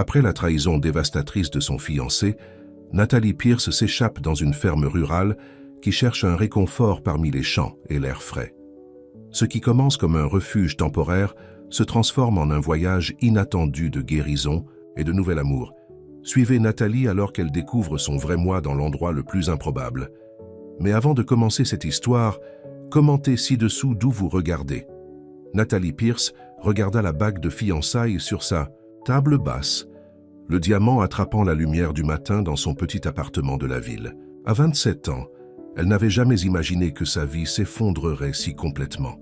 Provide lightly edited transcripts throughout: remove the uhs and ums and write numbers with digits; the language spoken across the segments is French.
Après la trahison dévastatrice de son fiancé, Natalie Pierce s'échappe dans une ferme rurale qui cherche un réconfort parmi les champs et l'air frais. Ce qui commence comme un refuge temporaire se transforme en un voyage inattendu de guérison et de nouvel amour. Suivez Natalie alors qu'elle découvre son vrai moi dans l'endroit le plus improbable. Mais avant de commencer cette histoire, commentez ci-dessous d'où vous regardez. Natalie Pierce regarda la bague de fiançailles sur sa table basse, le diamant attrapant la lumière du matin dans son petit appartement de la ville. À 27 ans, elle n'avait jamais imaginé que sa vie s'effondrerait si complètement.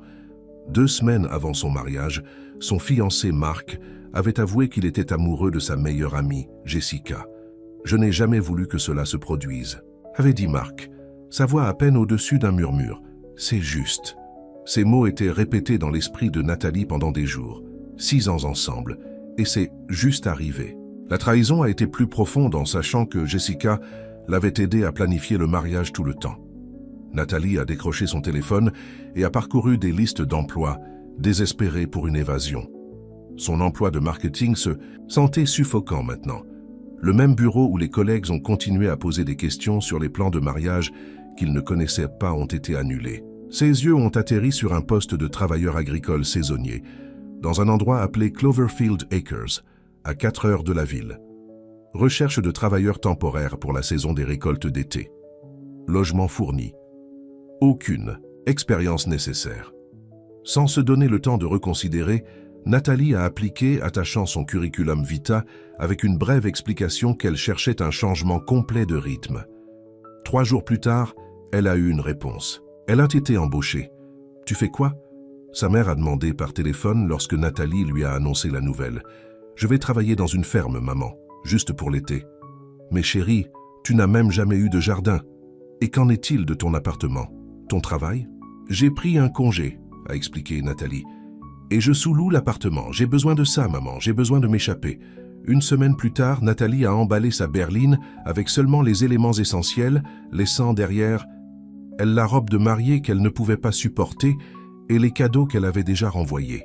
2 semaines avant son mariage, son fiancé Mark avait avoué qu'il était amoureux de sa meilleure amie, Jessica. « Je n'ai jamais voulu que cela se produise », avait dit Mark, sa voix à peine au-dessus d'un murmure. « C'est juste ». Ces mots étaient répétés dans l'esprit de Natalie pendant des jours, 6 ans ensemble, et c'est juste arrivé. La trahison a été plus profonde en sachant que Jessica l'avait aidé à planifier le mariage tout le temps. Natalie a décroché son téléphone et a parcouru des listes d'emplois, désespérée pour une évasion. Son emploi de marketing se sentait suffocant maintenant. Le même bureau où les collègues ont continué à poser des questions sur les plans de mariage qu'ils ne connaissaient pas ont été annulés. Ses yeux ont atterri sur un poste de travailleur agricole saisonnier, dans un endroit appelé Cloverfield Acres, à 4 heures de la ville. Recherche de travailleurs temporaires pour la saison des récoltes d'été. Logement fourni. Aucune expérience nécessaire. Sans se donner le temps de reconsidérer, Natalie a appliqué, attachant son curriculum vitae avec une brève explication qu'elle cherchait un changement complet de rythme. 3 jours plus tard, elle a eu une réponse. Elle a été embauchée. « Tu fais quoi ?» Sa mère a demandé par téléphone lorsque Natalie lui a annoncé la nouvelle. « Je vais travailler dans une ferme, maman, juste pour l'été. »« Mais chérie, tu n'as même jamais eu de jardin. Et qu'en est-il de ton appartement? Ton travail ?»« J'ai pris un congé, » a expliqué Natalie. « Et je sous-loue l'appartement. J'ai besoin de ça, maman, j'ai besoin de m'échapper. » 1 semaine plus tard, Natalie a emballé sa berline avec seulement les éléments essentiels, laissant derrière elle la robe de mariée qu'elle ne pouvait pas supporter et les cadeaux qu'elle avait déjà renvoyés.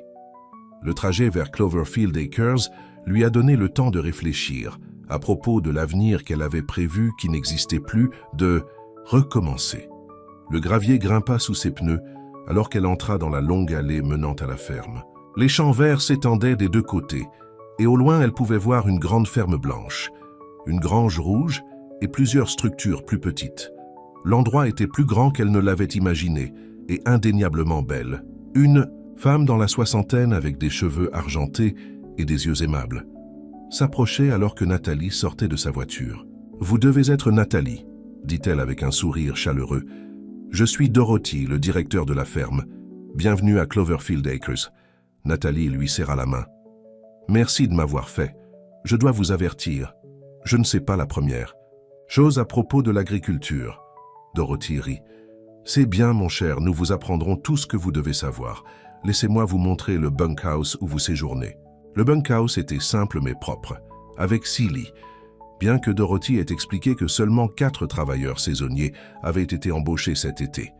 Le trajet vers Cloverfield Acres lui a donné le temps de réfléchir à propos de l'avenir qu'elle avait prévu qui n'existait plus, de recommencer. Le gravier grimpa sous ses pneus alors qu'elle entra dans la longue allée menant à la ferme. Les champs verts s'étendaient des 2 côtés et au loin elle pouvait voir une grande ferme blanche, une grange rouge et plusieurs structures plus petites. L'endroit était plus grand qu'elle ne l'avait imaginé et indéniablement belle. Une femme dans la soixantaine avec des cheveux argentés et des yeux aimables s'approchait alors que Natalie sortait de sa voiture. « Vous devez être Natalie, » dit-elle avec un sourire chaleureux. « Je suis Dorothy, le directeur de la ferme. Bienvenue à Cloverfield Acres. » Natalie lui serra la main. « Merci de m'avoir fait. Je dois vous avertir. Je ne sais pas la première. Chose à propos de l'agriculture. » Dorothy rit. « C'est bien, mon cher, nous vous apprendrons tout ce que vous devez savoir. Laissez-moi vous montrer le bunkhouse où vous séjournez. » Le bunkhouse était simple mais propre, avec 6 lits. Bien que Dorothy ait expliqué que seulement 4 travailleurs saisonniers avaient été embauchés cet été.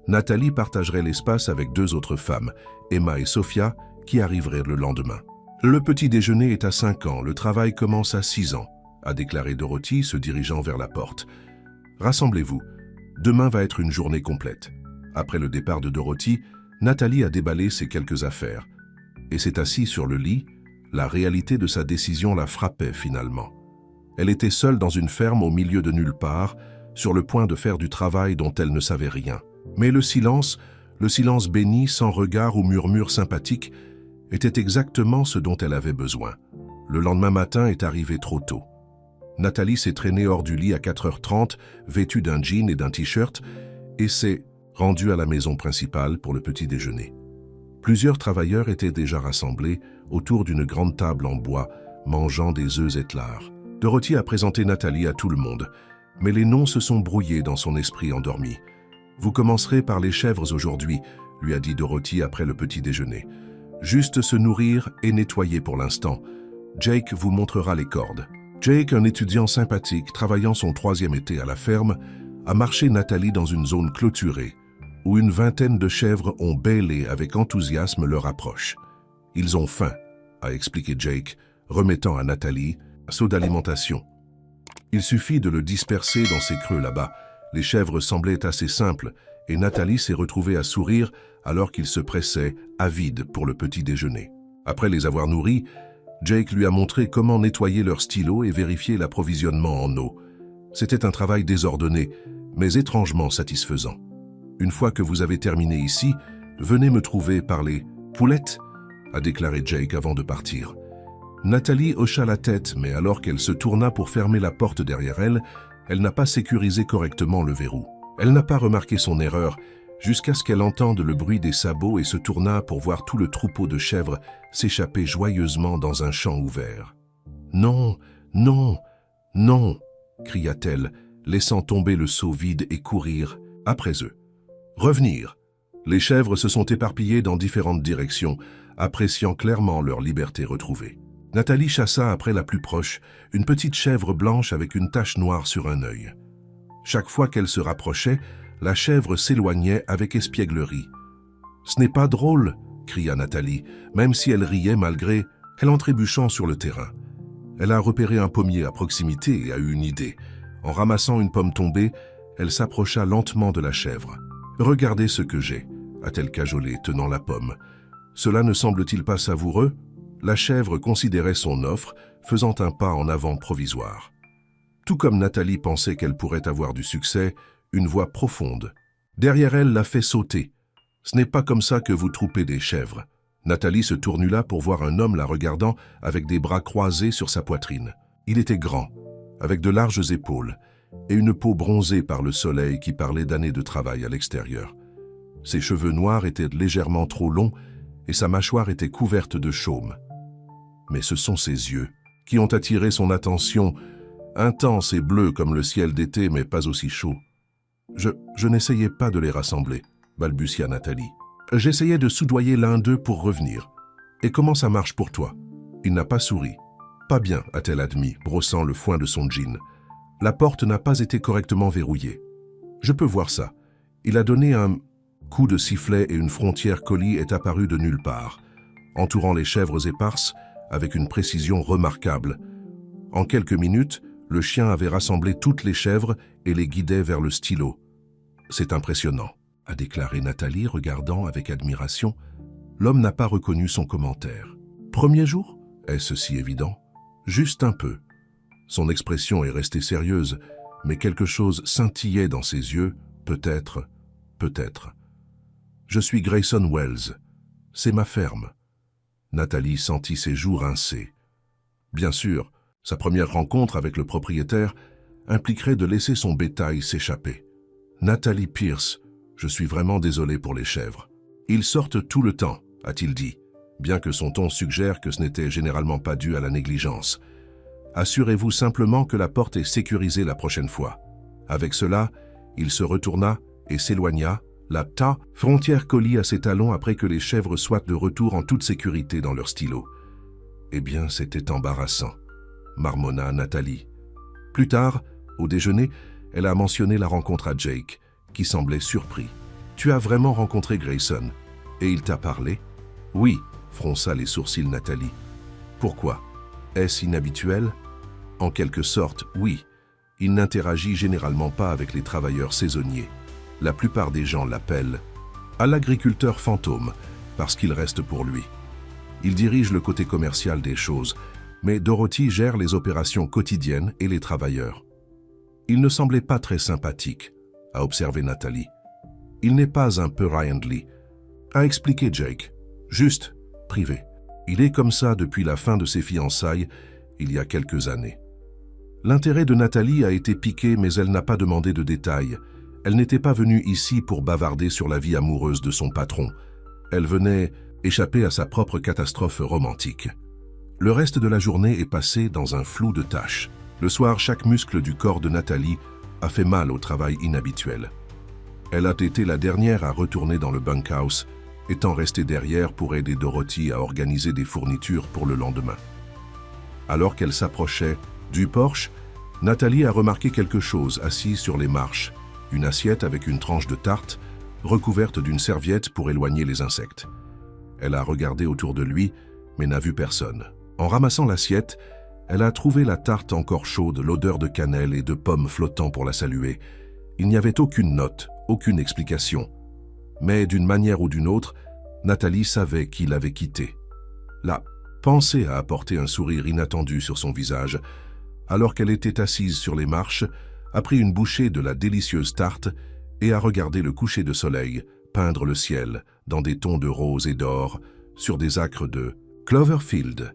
Natalie partagerait l'espace avec 2 autres femmes, Emma et Sophia, qui arriveraient le lendemain. « Le petit déjeuner est à 5 ans, le travail commence à 6 ans, a déclaré Dorothy, se dirigeant vers la porte. « Rassemblez-vous. Demain va être une journée complète. » Après le départ de Dorothy, Natalie a déballé ses quelques affaires et s'est assise sur le lit. La réalité de sa décision la frappait finalement. Elle était seule dans une ferme au milieu de nulle part, sur le point de faire du travail dont elle ne savait rien. Mais le silence béni, sans regard ou murmure sympathique, était exactement ce dont elle avait besoin. Le lendemain matin est arrivé trop tôt. Natalie s'est traînée hors du lit à 4h30, vêtue d'un jean et d'un t-shirt, et s'est rendue à la maison principale pour le petit déjeuner. Plusieurs travailleurs étaient déjà rassemblés autour d'une grande table en bois, mangeant des œufs étlards. Dorothy a présenté Natalie à tout le monde, mais les noms se sont brouillés dans son esprit endormi. « Vous commencerez par les chèvres aujourd'hui, » lui a dit Dorothy après le petit déjeuner. « Juste se nourrir et nettoyer pour l'instant. Jake vous montrera les cordes. » Jake, un étudiant sympathique travaillant son 3e été à la ferme, a marché Natalie dans une zone clôturée, où une vingtaine de chèvres ont bêlé avec enthousiasme leur approche. « Ils ont faim », a expliqué Jake, remettant à Nathalie un seau d'alimentation. Il suffit de le disperser dans ces creux là-bas. Les chèvres semblaient assez simples, et Nathalie s'est retrouvée à sourire alors qu'il se pressait, avide, pour le petit déjeuner. Après les avoir nourris, Jake lui a montré comment nettoyer leur stylo et vérifier l'approvisionnement en eau. C'était un travail désordonné, mais étrangement satisfaisant. Une fois que vous avez terminé ici, venez me trouver par les poulettes, a déclaré Jake avant de partir. Nathalie hocha la tête, mais alors qu'elle se tourna pour fermer la porte derrière elle, elle n'a pas sécurisé correctement le verrou. Elle n'a pas remarqué son erreur, jusqu'à ce qu'elle entende le bruit des sabots et se tourna pour voir tout le troupeau de chèvres s'échapper joyeusement dans un champ ouvert. « Non, non, non !» cria-t-elle, laissant tomber le seau vide et courir après eux. Revenir. Les chèvres se sont éparpillées dans différentes directions, appréciant clairement leur liberté retrouvée. Nathalie chassa après la plus proche, une petite chèvre blanche avec une tache noire sur un œil. Chaque fois qu'elle se rapprochait, la chèvre s'éloignait avec espièglerie. « Ce n'est pas drôle !» cria Nathalie, même si elle riait malgré elle en trébuchant sur le terrain. Elle a repéré un pommier à proximité et a eu une idée. En ramassant une pomme tombée, elle s'approcha lentement de la chèvre. « Regardez ce que j'ai !» a-t-elle cajolé, tenant la pomme. « Cela ne semble-t-il pas savoureux ?» La chèvre considérait son offre, faisant un pas en avant provisoire. Tout comme Nathalie pensait qu'elle pourrait avoir du succès, une voix profonde, derrière elle, l'a fait sauter. « Ce n'est pas comme ça que vous troupez des chèvres. » Nathalie se tournula pour voir un homme la regardant avec des bras croisés sur sa poitrine. Il était grand, avec de larges épaules, et une peau bronzée par le soleil qui parlait d'années de travail à l'extérieur. Ses cheveux noirs étaient légèrement trop longs et sa mâchoire était couverte de chaume. Mais ce sont ses yeux qui ont attiré son attention, intenses et bleus comme le ciel d'été, mais pas aussi chaud. Je n'essayais pas de les rassembler, balbutia Nathalie. J'essayais de soudoyer l'un d'eux pour revenir. Et comment ça marche pour toi? Il n'a pas souri. Pas bien, a-t-elle admis, brossant le foin de son jean. La porte n'a pas été correctement verrouillée. Je peux voir ça. Il a donné un coup de sifflet et une frontière colis est apparue de nulle part, entourant les chèvres éparses avec une précision remarquable. En quelques minutes, le chien avait rassemblé toutes les chèvres et les guidait vers le stylo. « C'est impressionnant », a déclaré Nathalie, regardant avec admiration. L'homme n'a pas reconnu son commentaire. « Premier jour? Est-ce si évident? Juste un peu. » Son expression est restée sérieuse, mais quelque chose scintillait dans ses yeux, peut-être, peut-être. « Je suis Grayson Wells. C'est ma ferme. » Nathalie sentit ses joues rincées. Bien sûr, sa première rencontre avec le propriétaire impliquerait de laisser son bétail s'échapper. « Nathalie Pierce, je suis vraiment désolé pour les chèvres. Ils sortent tout le temps, a-t-il dit, bien que son ton suggère que ce n'était généralement pas dû à la négligence. Assurez-vous simplement que la porte est sécurisée la prochaine fois. » Avec cela, il se retourna et s'éloigna, la frontière colis à ses talons après que les chèvres soient de retour en toute sécurité dans leur stylo. « Eh bien, c'était embarrassant, » marmonna Nathalie. Plus tard, au déjeuner, elle a mentionné la rencontre à Jake, qui semblait surpris. « Tu as vraiment rencontré Grayson, et il t'a parlé ?»« Oui, » fronça les sourcils Nathalie. « Pourquoi? Est-ce inhabituel? » « En quelque sorte, oui. Il n'interagit généralement pas avec les travailleurs saisonniers. La plupart des gens l'appellent à l'agriculteur fantôme, parce qu'il reste pour lui. Il dirige le côté commercial des choses, mais Dorothy gère les opérations quotidiennes et les travailleurs. Il ne semblait pas très sympathique, a observé Nathalie. Il n'est pas un peu Ryan Lee, a expliqué Jake. Juste, privé. Il est comme ça depuis la fin de ses fiançailles, il y a quelques années. L'intérêt de Nathalie a été piqué, mais elle n'a pas demandé de détails. Elle n'était pas venue ici pour bavarder sur la vie amoureuse de son patron. Elle venait échapper à sa propre catastrophe romantique. Le reste de la journée est passé dans un flou de tâches. Le soir, chaque muscle du corps de Nathalie a fait mal au travail inhabituel. Elle a été la dernière à retourner dans le bunkhouse, étant restée derrière pour aider Dorothy à organiser des fournitures pour le lendemain. Alors qu'elle s'approchait du porche, Nathalie a remarqué quelque chose assis sur les marches, une assiette avec une tranche de tarte, recouverte d'une serviette pour éloigner les insectes. Elle a regardé autour de lui, mais n'a vu personne. En ramassant l'assiette, elle a trouvé la tarte encore chaude, l'odeur de cannelle et de pommes flottant pour la saluer. Il n'y avait aucune note, aucune explication. Mais d'une manière ou d'une autre, Nathalie savait qui l'avait quittée. La pensée a apporté un sourire inattendu sur son visage, alors qu'elle était assise sur les marches, a pris une bouchée de la délicieuse tarte et a regardé le coucher de soleil peindre le ciel dans des tons de rose et d'or sur des acres de Cloverfield.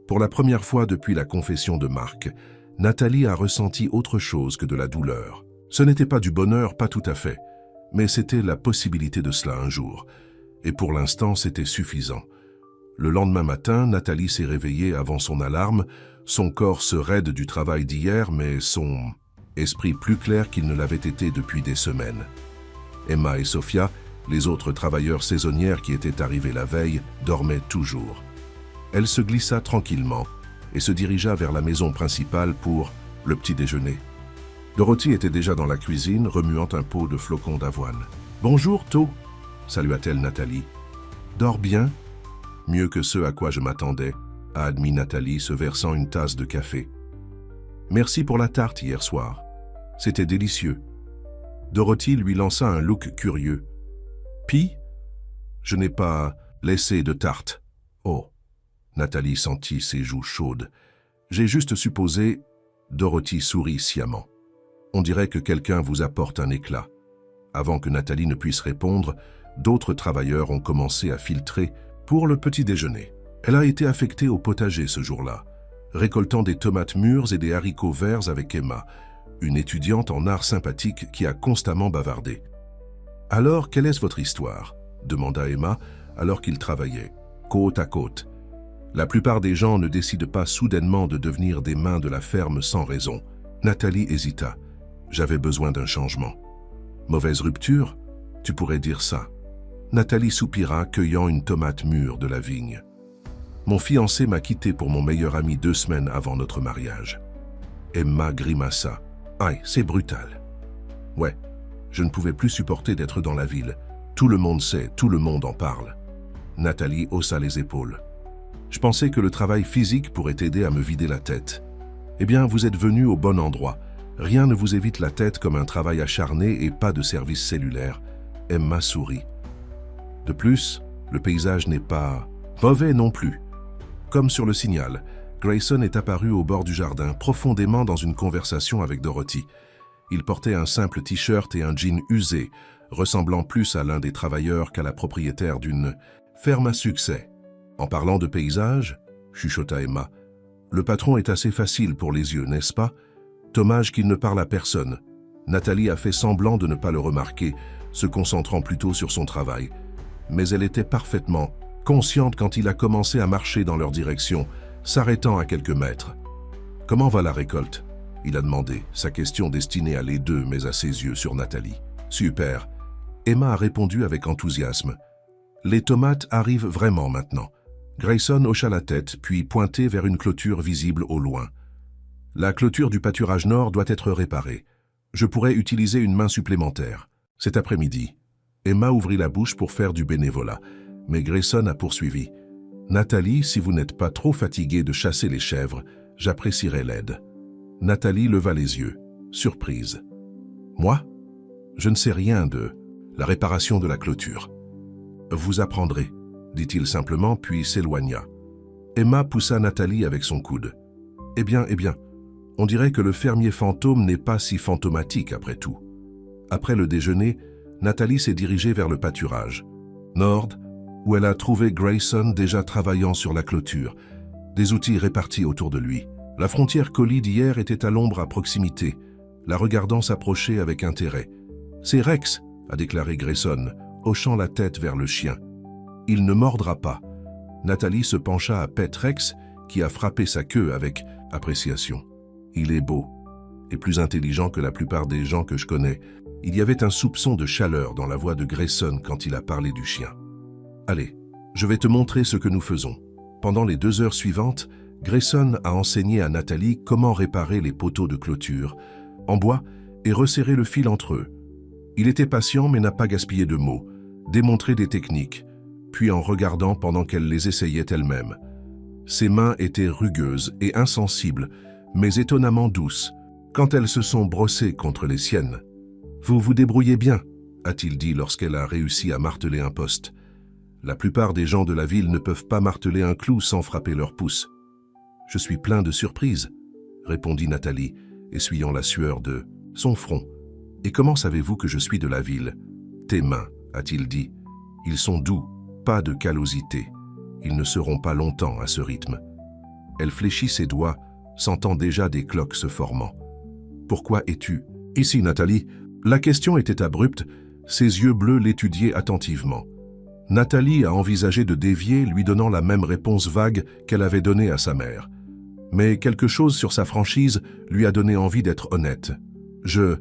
Pour la première fois depuis la confession de Mark, Nathalie a ressenti autre chose que de la douleur. Ce n'était pas du bonheur, pas tout à fait, mais c'était la possibilité de cela un jour. Et pour l'instant, c'était suffisant. Le lendemain matin, Nathalie s'est réveillée avant son alarme, son corps se raide du travail d'hier, mais son esprit plus clair qu'il ne l'avait été depuis des semaines. Emma et Sophia, les autres travailleurs saisonnières qui étaient arrivées la veille, dormaient toujours. Elle se glissa tranquillement et se dirigea vers la maison principale pour le petit déjeuner. Dorothy était déjà dans la cuisine, remuant un pot de flocons d'avoine. « Bonjour, To !» salua-t-elle Nathalie. « Dors bien ?»« Mieux que ce à quoi je m'attendais », a admis Nathalie, se versant une tasse de café. « Merci pour la tarte hier soir. C'était délicieux. » Dorothy lui lança un look curieux. « Pis ? Je n'ai pas laissé de tarte. » « Oh !» Nathalie sentit ses joues chaudes. « J'ai juste supposé... » Dorothy sourit sciemment. « On dirait que quelqu'un vous apporte un éclat. » Avant que Nathalie ne puisse répondre, d'autres travailleurs ont commencé à filtrer pour le petit déjeuner. Elle a été affectée au potager ce jour-là, récoltant des tomates mûres et des haricots verts avec Emma, une étudiante en art sympathique qui a constamment bavardé. « Alors, quelle est votre histoire ?» demanda Emma alors qu'ils travaillaient, côte à côte. La plupart des gens ne décident pas soudainement de devenir des mains de la ferme sans raison. Nathalie hésita. « J'avais besoin d'un changement. » « Mauvaise rupture ? Tu pourrais dire ça. » Nathalie soupira, cueillant une tomate mûre de la vigne. « Mon fiancé m'a quitté pour mon meilleur ami 2 semaines avant notre mariage. » Emma grimaça. « Aïe, c'est brutal. » « Ouais, je ne pouvais plus supporter d'être dans la ville. Tout le monde sait, tout le monde en parle. » Nathalie haussa les épaules. « Je pensais que le travail physique pourrait t'aider à me vider la tête. Eh bien, vous êtes venu au bon endroit. Rien ne vous évite la tête comme un travail acharné et pas de service cellulaire. » Emma sourit. De plus, le paysage n'est pas mauvais non plus. Comme sur le signal, Grayson est apparu au bord du jardin, profondément dans une conversation avec Dorothy. Il portait un simple t-shirt et un jean usé, ressemblant plus à l'un des travailleurs qu'à la propriétaire d'une ferme à succès. « En parlant de paysage, » chuchota Emma, « le patron est assez facile pour les yeux, n'est-ce pas? Dommage qu'il ne parle à personne. » Nathalie a fait semblant de ne pas le remarquer, se concentrant plutôt sur son travail. Mais elle était parfaitement consciente quand il a commencé à marcher dans leur direction, s'arrêtant à quelques mètres. « Comment va la récolte ?» il a demandé, sa question destinée à les deux, mais à ses yeux sur Nathalie. « Super !» Emma a répondu avec enthousiasme. « Les tomates arrivent vraiment maintenant. » Grayson hocha la tête, puis pointait vers une clôture visible au loin. « La clôture du pâturage nord doit être réparée. Je pourrais utiliser une main supplémentaire. Cet après-midi. » Emma ouvrit la bouche pour faire du bénévolat, mais Grayson a poursuivi. « Nathalie, si vous n'êtes pas trop fatiguée de chasser les chèvres, j'apprécierais l'aide. » Nathalie leva les yeux, surprise. « Moi? Je ne sais rien de la réparation de la clôture. »« Vous apprendrez, » dit-il simplement, puis s'éloigna. Emma poussa Nathalie avec son coude. « Eh bien, on dirait que le fermier fantôme n'est pas si fantomatique après tout. » Après le déjeuner, Nathalie s'est dirigée vers le pâturage, nord, où elle a trouvé Grayson déjà travaillant sur la clôture, des outils répartis autour de lui. La frontière collie d'hier était à l'ombre à proximité, la regardant s'approcher avec intérêt. « C'est Rex !» a déclaré Grayson, hochant la tête vers le chien. « Il ne mordra pas. » Nathalie se pencha à pet Rex, qui a frappé sa queue avec appréciation. « Il est beau, et plus intelligent que la plupart des gens que je connais. » Il y avait un soupçon de chaleur dans la voix de Grayson quand il a parlé du chien. « Allez, je vais te montrer ce que nous faisons. » Pendant les 2 heures suivantes, Grayson a enseigné à Nathalie comment réparer les poteaux de clôture en bois et resserrer le fil entre eux. Il était patient mais n'a pas gaspillé de mots, démontré des techniques, puis en regardant pendant qu'elle les essayait elle-même. Ses mains étaient rugueuses et insensibles, mais étonnamment douces, quand elles se sont brossées contre les siennes. « Vous vous débrouillez bien », a-t-il dit lorsqu'elle a réussi à marteler un poste. La plupart des gens de la ville ne peuvent pas marteler un clou sans frapper leur pouce. « Je suis plein de surprises », répondit Nathalie, essuyant la sueur de son front. « Et comment savez-vous que je suis de la ville ?»« Tes mains, a-t-il dit. Ils sont doux, pas de callosité. Ils ne seront pas longtemps à ce rythme. » Elle fléchit ses doigts, sentant déjà des cloques se formant. « Pourquoi es-tu ici, Nathalie ?» La question était abrupte, ses yeux bleus l'étudiaient attentivement. Nathalie a envisagé de dévier, lui donnant la même réponse vague qu'elle avait donnée à sa mère. Mais quelque chose sur sa franchise lui a donné envie d'être honnête. « Je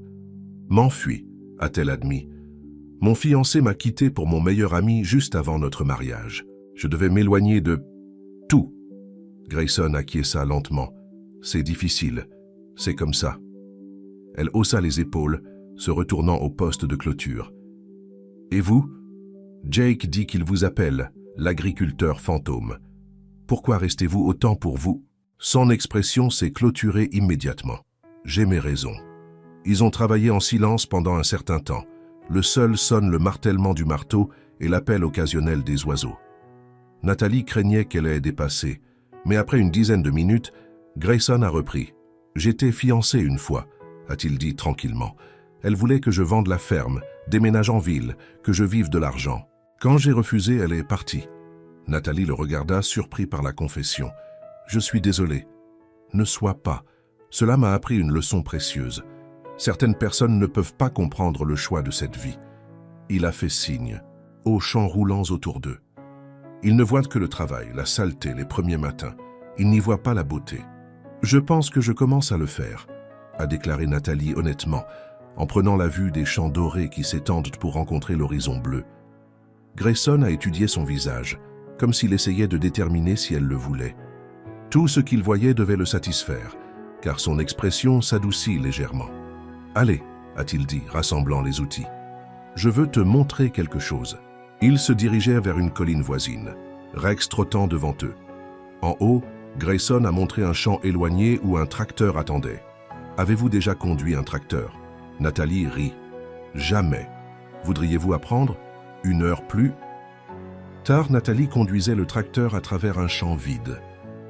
m'enfuis », a-t-elle admis. « Mon fiancé m'a quitté pour mon meilleur ami juste avant notre mariage. Je devais m'éloigner de tout. » Grayson acquiesça lentement. « C'est difficile. C'est comme ça. » Elle haussa les épaules, se retournant au poste de clôture. « Et vous ?» Jake dit qu'il vous appelle, l'agriculteur fantôme. Pourquoi restez-vous autant pour vous? Son expression s'est clôturée immédiatement. J'ai mes raisons. Ils ont travaillé en silence pendant un certain temps. Le seul sonne le martèlement du marteau et l'appel occasionnel des oiseaux. Nathalie craignait qu'elle ait dépassé, mais après une dizaine de minutes, Grayson a repris. « J'étais fiancé une fois », a-t-il dit tranquillement. « Elle voulait que je vende la ferme, déménage en ville, que je vive de l'argent. Quand j'ai refusé, elle est partie. » Nathalie le regarda, surpris par la confession. « Je suis désolé. Ne sois pas. Cela m'a appris une leçon précieuse. Certaines personnes ne peuvent pas comprendre le choix de cette vie. » Il a fait signe, aux champs roulants autour d'eux. Ils ne voient que le travail, la saleté, les premiers matins. Ils n'y voient pas la beauté. « Je pense que je commence à le faire », a déclaré Nathalie honnêtement, en prenant la vue des champs dorés qui s'étendent pour rencontrer l'horizon bleu. Grayson a étudié son visage, comme s'il essayait de déterminer si elle le voulait. Tout ce qu'il voyait devait le satisfaire, car son expression s'adoucit légèrement. « Allez », a-t-il dit, rassemblant les outils. « Je veux te montrer quelque chose. » Ils se dirigeaient vers une colline voisine, Rex trottant devant eux. En haut, Grayson a montré un champ éloigné où un tracteur attendait. « Avez-vous déjà conduit un tracteur ?» Nathalie rit. « Jamais. Voudriez-vous apprendre ? 1 heure plus ?» Tard, Nathalie conduisait le tracteur à travers un champ vide,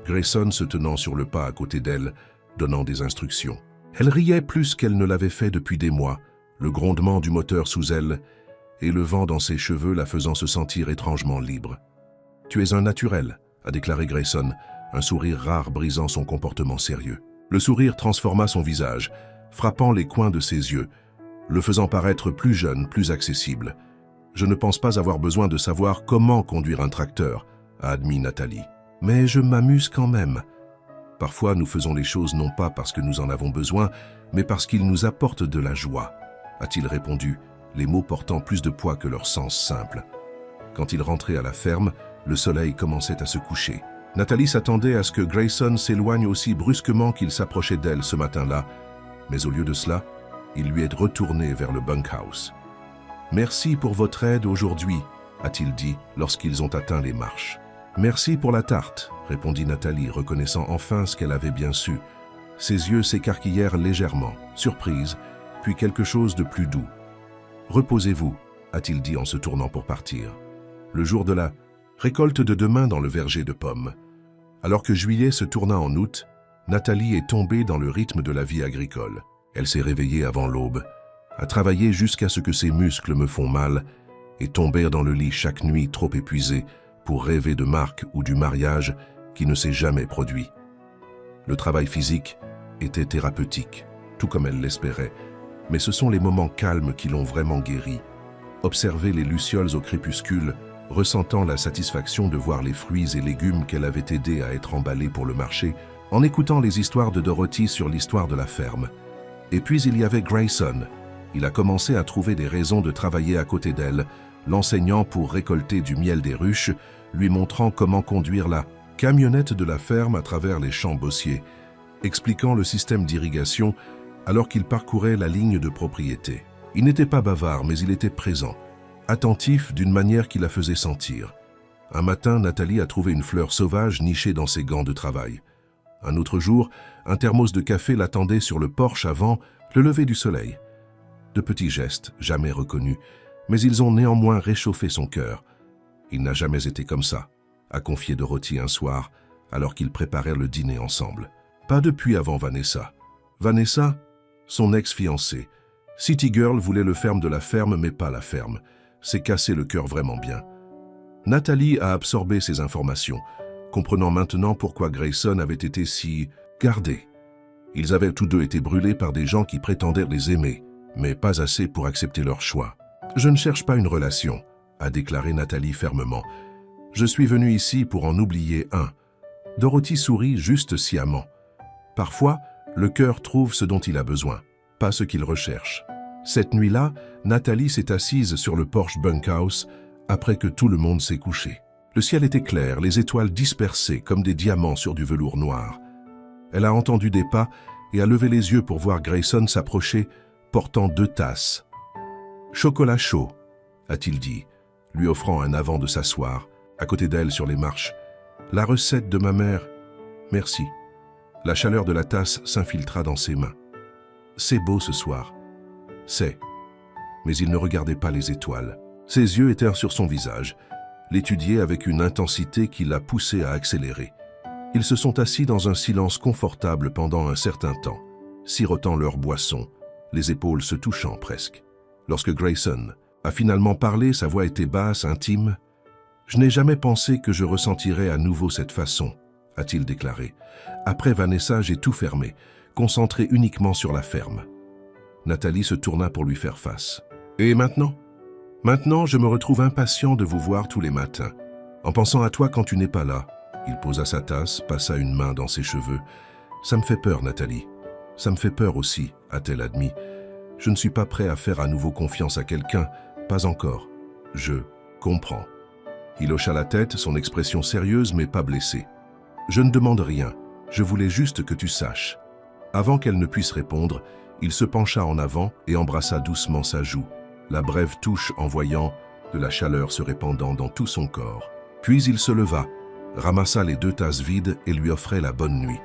Grayson se tenant sur le pas à côté d'elle, donnant des instructions. Elle riait plus qu'elle ne l'avait fait depuis des mois, le grondement du moteur sous elle, et le vent dans ses cheveux la faisant se sentir étrangement libre. « Tu es un naturel », a déclaré Grayson, un sourire rare brisant son comportement sérieux. Le sourire transforma son visage, frappant les coins de ses yeux, le faisant paraître plus jeune, plus accessible. « Je ne pense pas avoir besoin de savoir comment conduire un tracteur », a admis Nathalie. « Mais je m'amuse quand même. Parfois, nous faisons les choses non pas parce que nous en avons besoin, mais parce qu'ils nous apportent de la joie », a-t-il répondu, les mots portant plus de poids que leur sens simple. Quand il rentrait à la ferme, le soleil commençait à se coucher. Nathalie s'attendait à ce que Grayson s'éloigne aussi brusquement qu'il s'approchait d'elle ce matin-là, mais au lieu de cela, il lui est retourné vers le bunkhouse. « Merci pour votre aide aujourd'hui », a-t-il dit lorsqu'ils ont atteint les marches. « Merci pour la tarte », répondit Nathalie, reconnaissant enfin ce qu'elle avait bien su. Ses yeux s'écarquillèrent légèrement, surprise, puis quelque chose de plus doux. « Reposez-vous », a-t-il dit en se tournant pour partir. Le jour de la récolte de demain dans le verger de pommes. Alors que juillet se tourna en août, Nathalie est tombée dans le rythme de la vie agricole. Elle s'est réveillée avant l'aube, a travaillé jusqu'à ce que ses muscles me font mal et tomber dans le lit chaque nuit trop épuisée pour rêver de Marc ou du mariage qui ne s'est jamais produit. Le travail physique était thérapeutique, tout comme elle l'espérait, mais ce sont les moments calmes qui l'ont vraiment guérie. Observer les lucioles au crépuscule, ressentant la satisfaction de voir les fruits et légumes qu'elle avait aidé à être emballés pour le marché, en écoutant les histoires de Dorothy sur l'histoire de la ferme. Et puis il y avait Grayson. Il a commencé à trouver des raisons de travailler à côté d'elle, l'enseignant pour récolter du miel des ruches, lui montrant comment conduire la camionnette de la ferme à travers les champs bossiers, expliquant le système d'irrigation alors qu'il parcourait la ligne de propriété. Il n'était pas bavard, mais il était présent, attentif d'une manière qui la faisait sentir. Un matin, Nathalie a trouvé une fleur sauvage nichée dans ses gants de travail. Un autre jour, un thermos de café l'attendait sur le porche avant le lever du soleil. De petits gestes, jamais reconnus, mais ils ont néanmoins réchauffé son cœur. Il n'a jamais été comme ça, a confié Dorothy un soir, alors qu'ils préparèrent le dîner ensemble. Pas depuis avant Vanessa. Vanessa, son ex-fiancée. City Girl voulait le ferme de la ferme, mais pas la ferme. C'est cassé le cœur vraiment bien. Nathalie a absorbé ces informations, comprenant maintenant pourquoi Grayson avait été si gardé. Ils avaient tous deux été brûlés par des gens qui prétendaient les aimer, mais pas assez pour accepter leur choix. « Je ne cherche pas une relation », a déclaré Nathalie fermement. « Je suis venue ici pour en oublier un. » Dorothy sourit juste sciemment. Parfois, le cœur trouve ce dont il a besoin, pas ce qu'il recherche. Cette nuit-là, Nathalie s'est assise sur le porche bunkhouse après que tout le monde s'est couché. Le ciel était clair, les étoiles dispersées comme des diamants sur du velours noir. Elle a entendu des pas et a levé les yeux pour voir Grayson s'approcher, portant 2 tasses. « Chocolat chaud », a-t-il dit, lui offrant un avant de s'asseoir, à côté d'elle sur les marches. « La recette de ma mère, merci. » La chaleur de la tasse s'infiltra dans ses mains. « C'est beau ce soir. » « C'est. » Mais il ne regardait pas les étoiles. Ses yeux étaient sur son visage, l'étudier avec une intensité qui l'a poussé à accélérer. Ils se sont assis dans un silence confortable pendant un certain temps, sirotant leur boisson, les épaules se touchant presque. Lorsque Grayson a finalement parlé, sa voix était basse, intime. « Je n'ai jamais pensé que je ressentirais à nouveau cette façon, » a-t-il déclaré. « Après Vanessa, j'ai tout fermé, concentré uniquement sur la ferme. » Nathalie se tourna pour lui faire face. « Et maintenant ? Maintenant, je me retrouve impatient de vous voir tous les matins, en pensant à toi quand tu n'es pas là. » Il posa sa tasse, passa une main dans ses cheveux. « Ça me fait peur, Nathalie. Ça me fait peur aussi, a-t-elle admis. Je ne suis pas prêt à faire à nouveau confiance à quelqu'un, pas encore. Je comprends. » Il hocha la tête, son expression sérieuse mais pas blessée. « Je ne demande rien, je voulais juste que tu saches. » Avant qu'elle ne puisse répondre, il se pencha en avant et embrassa doucement sa joue, la brève touche en voyant de la chaleur se répandant dans tout son corps. Puis il se leva, ramassa les 2 tasses vides et lui offrait la bonne nuit.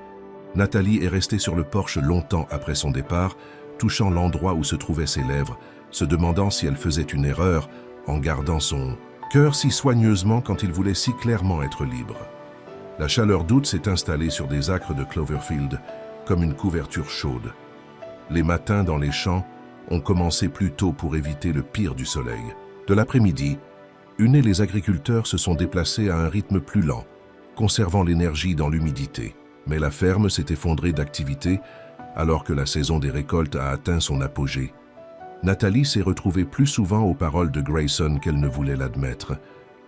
Nathalie est restée sur le porche longtemps après son départ, touchant l'endroit où se trouvaient ses lèvres, se demandant si elle faisait une erreur en gardant son cœur si soigneusement quand il voulait si clairement être libre. La chaleur d'août s'est installée sur des acres de Cloverfield comme une couverture chaude. Les matins dans les champs ont commencé plus tôt pour éviter le pire du soleil. De l'après-midi, Une et les agriculteurs se sont déplacés à un rythme plus lent, conservant l'énergie dans l'humidité. Mais la ferme s'est effondrée d'activité alors que la saison des récoltes a atteint son apogée. Nathalie s'est retrouvée plus souvent aux paroles de Grayson qu'elle ne voulait l'admettre.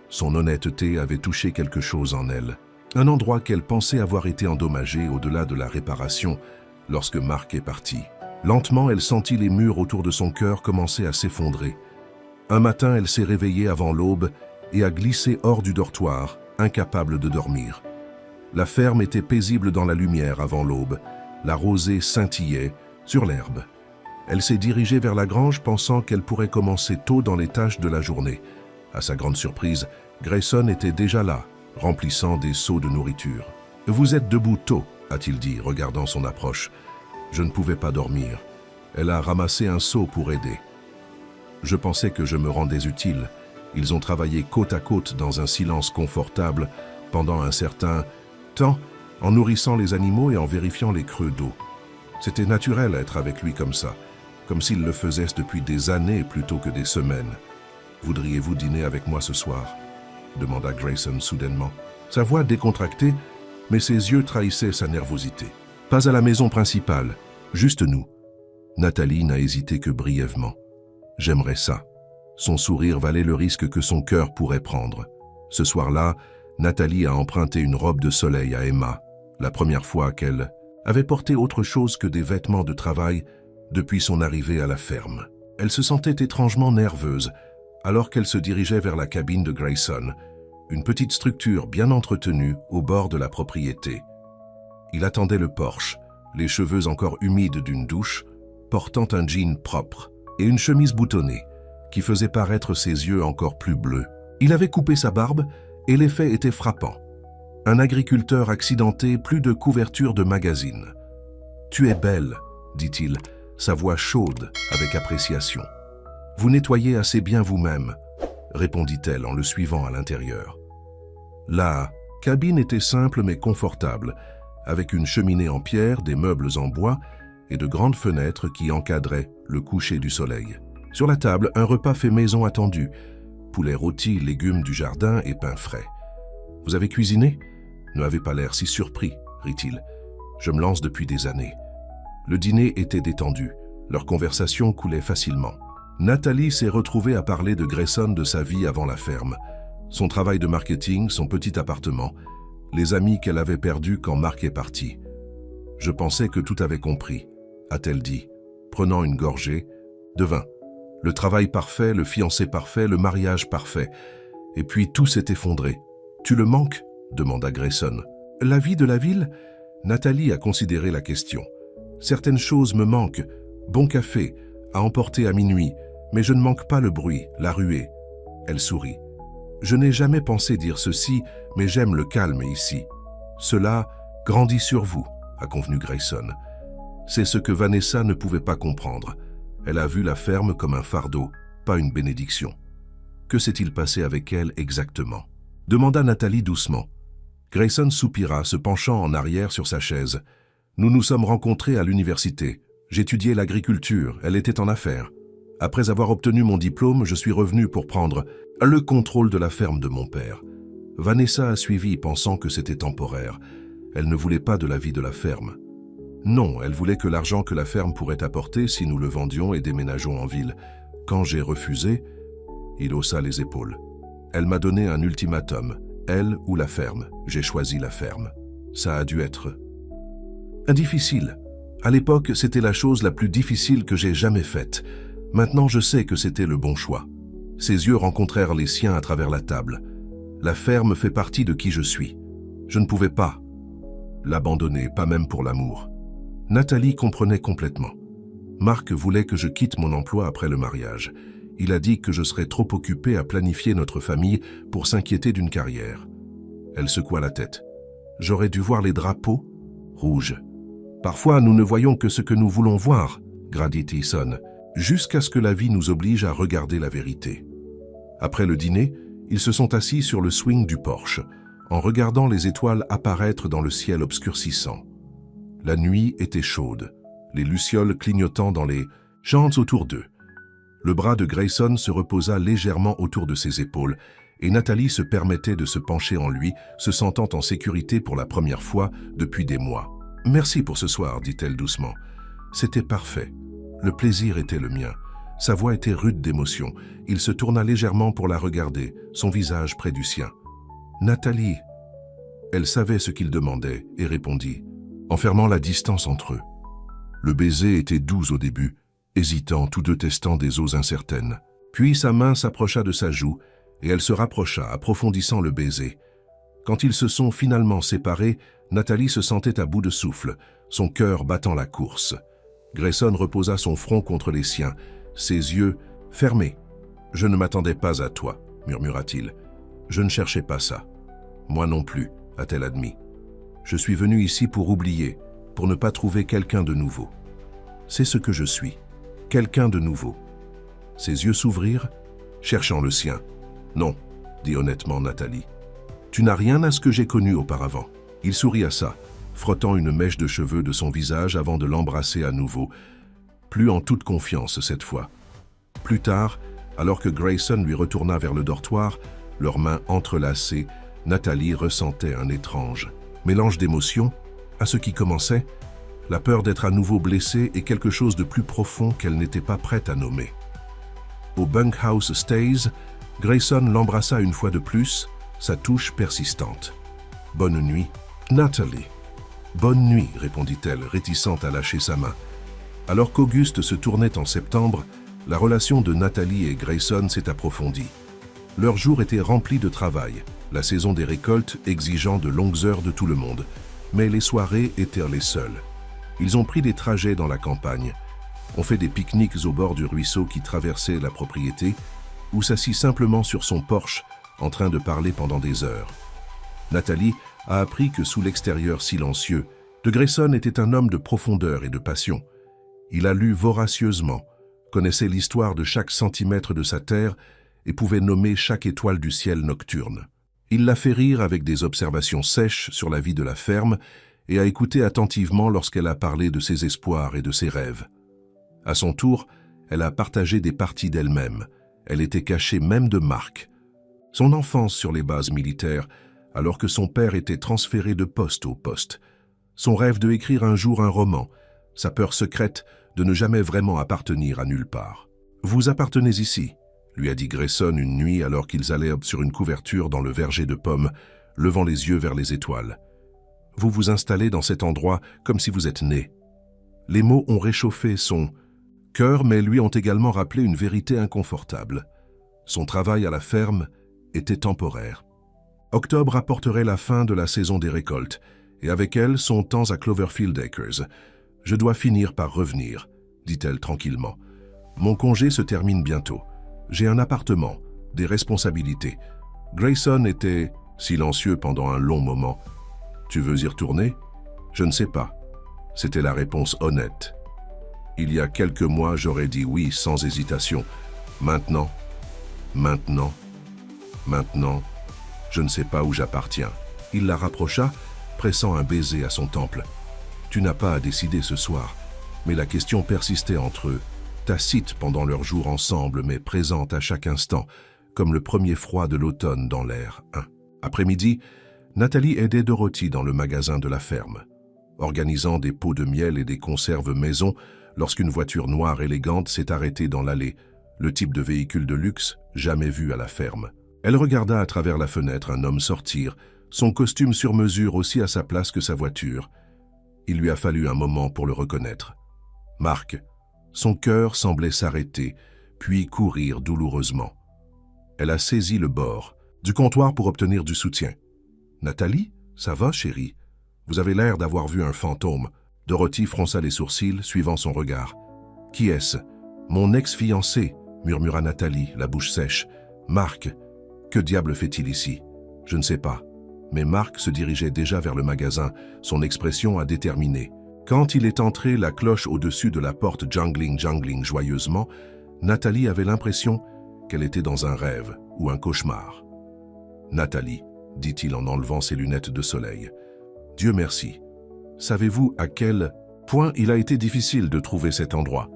Son honnêteté avait touché quelque chose en elle. Un endroit qu'elle pensait avoir été endommagé au-delà de la réparation lorsque Mark est parti. Lentement, elle sentit les murs autour de son cœur commencer à s'effondrer. Un matin, elle s'est réveillée avant l'aube et a glissé hors du dortoir, incapable de dormir. La ferme était paisible dans la lumière avant l'aube. La rosée scintillait sur l'herbe. Elle s'est dirigée vers la grange pensant qu'elle pourrait commencer tôt dans les tâches de la journée. À sa grande surprise, Grayson était déjà là, remplissant des seaux de nourriture. « Vous êtes debout tôt », a-t-il dit, regardant son approche. Je ne pouvais pas dormir. Elle a ramassé un seau pour aider. Je pensais que je me rendais utile. Ils ont travaillé côte à côte dans un silence confortable pendant un certain temps, en nourrissant les animaux et en vérifiant les creux d'eau. C'était naturel d'être avec lui comme ça, comme s'il le faisait depuis des années plutôt que des semaines. « Voudriez-vous dîner avec moi ce soir ?» demanda Grayson soudainement. Sa voix décontractée, mais ses yeux trahissaient sa nervosité. « Pas à la maison principale, juste nous. » Nathalie n'a hésité que brièvement. « J'aimerais ça. » Son sourire valait le risque que son cœur pourrait prendre. Ce soir-là, Nathalie a emprunté une robe de soleil à Emma, la première fois qu'elle avait porté autre chose que des vêtements de travail depuis son arrivée à la ferme. Elle se sentait étrangement nerveuse alors qu'elle se dirigeait vers la cabine de Grayson, une petite structure bien entretenue au bord de la propriété. Il attendait le porche, les cheveux encore humides d'une douche, portant un jean propre et une chemise boutonnée qui faisait paraître ses yeux encore plus bleus. Il avait coupé sa barbe Et l'effet était frappant. Un agriculteur accidenté, plus de couverture de magazine. « Tu es belle », dit-il, sa voix chaude avec appréciation. « Vous nettoyez assez bien vous-même », répondit-elle en le suivant à l'intérieur. La cabine était simple mais confortable, avec une cheminée en pierre, des meubles en bois et de grandes fenêtres qui encadraient le coucher du soleil. Sur la table, un repas fait maison attendu, poulet rôti, légumes du jardin et pain frais. « Vous avez cuisiné ? Ne m'avez pas l'air si surpris, rit-il. Je me lance depuis des années. » Le dîner était détendu, leur conversation coulait facilement. Nathalie s'est retrouvée à parler de Grayson, de sa vie avant la ferme, son travail de marketing, son petit appartement, les amis qu'elle avait perdus quand Marc est parti. « Je pensais que tout avait compris », a-t-elle dit, prenant une gorgée de vin. Le travail parfait, le fiancé parfait, le mariage parfait. Et puis tout s'est effondré. « Tu le manques ?» demanda Grayson. « La vie de la ville ?» Nathalie a considéré la question. « Certaines choses me manquent. Bon café, à emporter à minuit, mais je ne manque pas le bruit, la ruée. » Elle sourit. « Je n'ai jamais pensé dire ceci, mais j'aime le calme ici. Cela grandit sur vous, » a convenu Grayson. C'est ce que Vanessa ne pouvait pas comprendre. Elle a vu la ferme comme un fardeau, pas une bénédiction. Que s'est-il passé avec elle exactement ? Demanda Nathalie doucement. Grayson soupira, se penchant en arrière sur sa chaise. Nous nous sommes rencontrés à l'université. J'étudiais l'agriculture, elle était en affaires. Après avoir obtenu mon diplôme, je suis revenu pour prendre le contrôle de la ferme de mon père. Vanessa a suivi, pensant que c'était temporaire. Elle ne voulait pas de la vie de la ferme. Non, elle voulait que l'argent que la ferme pourrait apporter si nous le vendions et déménageons en ville. Quand j'ai refusé, il haussa les épaules. Elle m'a donné un ultimatum, elle ou la ferme. J'ai choisi la ferme. Ça a dû être difficile. À l'époque, c'était la chose la plus difficile que j'ai jamais faite. Maintenant, je sais que c'était le bon choix. Ses yeux rencontrèrent les siens à travers la table. La ferme fait partie de qui je suis. Je ne pouvais pas l'abandonner, pas même pour l'amour. Nathalie comprenait complètement. Marc voulait que je quitte mon emploi après le mariage. Il a dit que je serais trop occupé à planifier notre famille pour s'inquiéter d'une carrière. Elle secoua la tête. J'aurais dû voir les drapeaux rouges. Parfois, nous ne voyons que ce que nous voulons voir, gradit Eason, jusqu'à ce que la vie nous oblige à regarder la vérité. Après le dîner, ils se sont assis sur le swing du porche, en regardant les étoiles apparaître dans le ciel obscurcissant. La nuit était chaude, les lucioles clignotant dans les champs autour d'eux. Le bras de Grayson se reposa légèrement autour de ses épaules, et Nathalie se permettait de se pencher en lui, se sentant en sécurité pour la première fois depuis des mois. « Merci pour ce soir, dit-elle doucement. C'était parfait. Le plaisir était le mien. » Sa voix était rude d'émotion. Il se tourna légèrement pour la regarder, son visage près du sien. « Nathalie !» Elle savait ce qu'il demandait et répondit, en fermant la distance entre eux. Le baiser était doux au début, hésitant, tous deux testant des eaux incertaines. Puis sa main s'approcha de sa joue et elle se rapprocha, approfondissant le baiser. Quand ils se sont finalement séparés, Nathalie se sentait à bout de souffle, son cœur battant la course. Grayson reposa son front contre les siens, ses yeux fermés. « Je ne m'attendais pas à toi, » murmura-t-il. « Je ne cherchais pas ça. »« Moi non plus, » a-t-elle admis. « Je suis venu ici pour oublier, pour ne pas trouver quelqu'un de nouveau. C'est ce que je suis, quelqu'un de nouveau. » Ses yeux s'ouvrirent, cherchant le sien. « Non, » dit honnêtement Nathalie. « Tu n'as rien à ce que j'ai connu auparavant. » Il sourit à ça, frottant une mèche de cheveux de son visage avant de l'embrasser à nouveau, plus en toute confiance cette fois. Plus tard, alors que Grayson lui retourna vers le dortoir, leurs mains entrelacées, Nathalie ressentait un étrange mélange d'émotions à ce qui commençait, la peur d'être à nouveau blessée et quelque chose de plus profond qu'elle n'était pas prête à nommer. Au bunkhouse Stays, Grayson l'embrassa une fois de plus, sa touche persistante. « Bonne nuit, Nathalie. »« Bonne nuit, » répondit-elle, réticente à lâcher sa main. Alors qu'Auguste se tournait en septembre, la relation de Nathalie et Grayson s'est approfondie. Leurs jours étaient remplis de travail, la saison des récoltes exigeant de longues heures de tout le monde, mais les soirées étaient les seules. Ils ont pris des trajets dans la campagne, ont fait des pique-niques au bord du ruisseau qui traversait la propriété, ou s'assit simplement sur son porche en train de parler pendant des heures. Nathalie a appris que sous l'extérieur silencieux, de Grayson était un homme de profondeur et de passion. Il a lu voracieusement, connaissait l'histoire de chaque centimètre de sa terre et pouvait nommer chaque étoile du ciel nocturne. Il l'a fait rire avec des observations sèches sur la vie de la ferme et a écouté attentivement lorsqu'elle a parlé de ses espoirs et de ses rêves. À son tour, elle a partagé des parties d'elle-même. Elle était cachée même de Mark. Son enfance sur les bases militaires, alors que son père était transféré de poste au poste. Son rêve de écrire un jour un roman, sa peur secrète de ne jamais vraiment appartenir à nulle part. « Vous appartenez ici », lui a dit Grayson une nuit alors qu'ils allaient sur une couverture dans le verger de pommes, levant les yeux vers les étoiles. « Vous vous installez dans cet endroit comme si vous êtes né. » Les mots ont réchauffé son cœur, mais lui ont également rappelé une vérité inconfortable. Son travail à la ferme était temporaire. Octobre apporterait la fin de la saison des récoltes, et avec elle son temps à Cloverfield Acres. « Je dois finir par revenir, » dit-elle tranquillement. « Mon congé se termine bientôt. J'ai un appartement, des responsabilités. » Grayson était silencieux pendant un long moment. « Tu veux y retourner ? » « Je ne sais pas. » C'était la réponse honnête. Il y a quelques mois, j'aurais dit oui sans hésitation. Maintenant, je ne sais pas où j'appartiens. Il la rapprocha, pressant un baiser à son temple. Tu n'as pas à décider ce soir, mais la question persistait entre eux, tacite pendant leurs jours ensemble, mais présente à chaque instant, comme le premier froid de l'automne dans l'air. Après-midi, Nathalie aidait Dorothy dans le magasin de la ferme, organisant des pots de miel et des conserves maison lorsqu'une voiture noire élégante s'est arrêtée dans l'allée, le type de véhicule de luxe jamais vu à la ferme. Elle regarda à travers la fenêtre un homme sortir, son costume sur mesure aussi à sa place que sa voiture. Il lui a fallu un moment pour le reconnaître. Mark, son cœur semblait s'arrêter, puis courir douloureusement. Elle a saisi le bord du comptoir pour obtenir du soutien. « Nathalie, ça va, chérie? Vous avez l'air d'avoir vu un fantôme. » Dorothy fronça les sourcils, suivant son regard. « Qui est-ce? »« Mon ex-fiancé, » murmura Nathalie, la bouche sèche. « Mark, que diable fait-il ici? » « Je ne sais pas. » Mais Mark se dirigeait déjà vers le magasin, son expression a déterminé. Quand il est entré, la cloche au-dessus de la porte jangling joyeusement, Nathalie avait l'impression qu'elle était dans un rêve ou un cauchemar. « Nathalie, » dit-il en enlevant ses lunettes de soleil. « Dieu merci. Savez-vous à quel point il a été difficile de trouver cet endroit ?»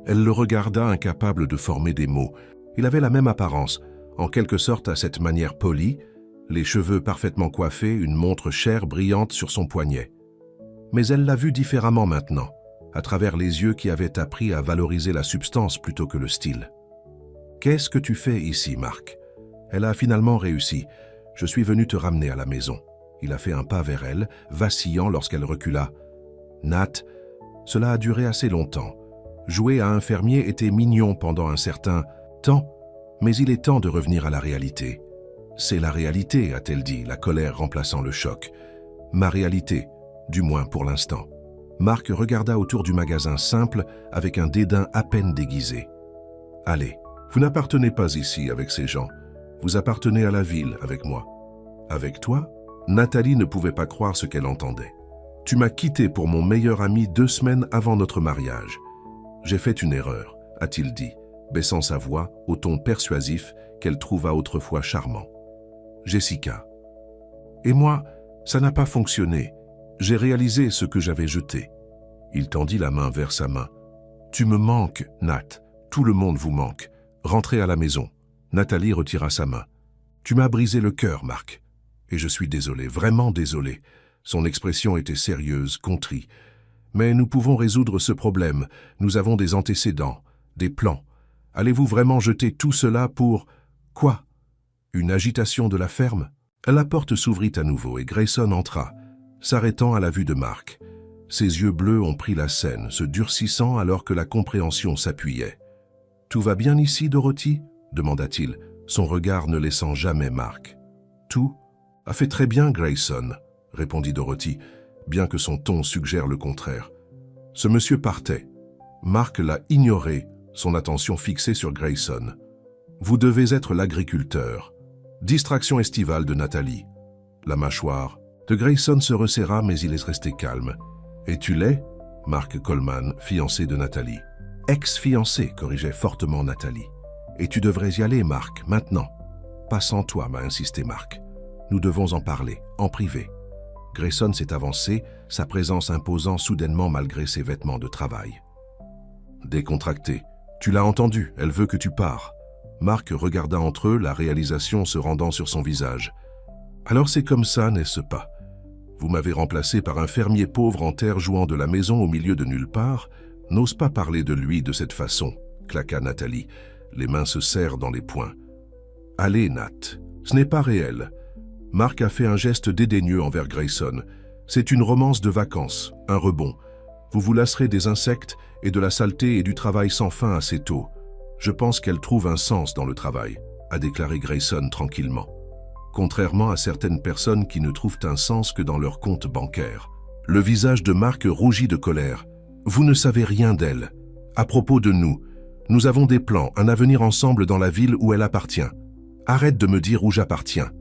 Elle le regarda, incapable de former des mots. Il avait la même apparence, en quelque sorte à cette manière polie, les cheveux parfaitement coiffés, une montre chère brillante sur son poignet. Mais elle l'a vu différemment maintenant, à travers les yeux qui avaient appris à valoriser la substance plutôt que le style. « Qu'est-ce que tu fais ici, Mark ?» Elle a finalement réussi. « Je suis venu te ramener à la maison. » Il a fait un pas vers elle, vacillant lorsqu'elle recula. « Nat, cela a duré assez longtemps. Jouer à un fermier était mignon pendant un certain temps, mais il est temps de revenir à la réalité. » « C'est la réalité, a-t-elle dit, la colère remplaçant le choc. Ma réalité, du moins pour l'instant. » Mark regarda autour du magasin simple avec un dédain à peine déguisé. « Allez, vous n'appartenez pas ici avec ces gens. Vous appartenez à la ville avec moi. »« Avec toi ?» Nathalie ne pouvait pas croire ce qu'elle entendait. « Tu m'as quitté pour mon meilleur ami 2 semaines avant notre mariage. J'ai fait une erreur, a-t-il dit, baissant sa voix au ton persuasif qu'elle trouva autrefois charmant. Jessica. Et moi, ça n'a pas fonctionné. J'ai réalisé ce que j'avais jeté. Il tendit la main vers sa main. Tu me manques, Nat. Tout le monde vous manque. Rentrez à la maison. Nathalie retira sa main. Tu m'as brisé le cœur, Mark. Et je suis désolé, vraiment désolé. Son expression était sérieuse, contrit. Mais nous pouvons résoudre ce problème. Nous avons des antécédents, des plans. Allez-vous vraiment jeter tout cela pour... Quoi? Une agitation de la ferme? La porte s'ouvrit à nouveau et Grayson entra, s'arrêtant à la vue de Mark. Ses yeux bleus ont pris la scène, se durcissant alors que la compréhension s'appuyait. « Tout va bien ici, Dorothy ?» demanda-t-il, son regard ne laissant jamais Mark. « Tout a fait très bien, Grayson », répondit Dorothy, bien que son ton suggère le contraire. Ce monsieur partait. Mark l'a ignoré, son attention fixée sur Grayson. « Vous devez être l'agriculteur. » Distraction estivale de Nathalie. La mâchoire de Grayson se resserra, mais il est resté calme. « Et tu l'es » Mark Coleman, fiancé de Nathalie. « Ex-fiancé » corrigeait fortement Nathalie. « Et tu devrais y aller, Mark, maintenant. »« Pas sans toi » m'a insisté Mark. « Nous devons en parler, en privé. » Grayson s'est avancé, sa présence imposant soudainement malgré ses vêtements de travail. Décontracté. « Tu l'as entendu, elle veut que tu pars. » Mark regarda entre eux, la réalisation se rendant sur son visage. « Alors c'est comme ça, n'est-ce pas? Vous m'avez remplacé par un fermier pauvre en terre jouant de la maison au milieu de nulle part. N'ose pas parler de lui de cette façon, » claqua Nathalie. Les mains se serrent dans les poings. « Allez, Nat, ce n'est pas réel. » Mark a fait un geste dédaigneux envers Grayson. « C'est une romance de vacances, un rebond. Vous vous lasserez des insectes et de la saleté et du travail sans fin assez tôt. Je pense qu'elle trouve un sens dans le travail, » a déclaré Grayson tranquillement. Contrairement à certaines personnes qui ne trouvent un sens que dans leur compte bancaire. Le visage de Mark rougit de colère. « Vous ne savez rien d'elle. À propos de nous, nous avons des plans, un avenir ensemble dans la ville où elle appartient. Arrête de me dire où j'appartiens. »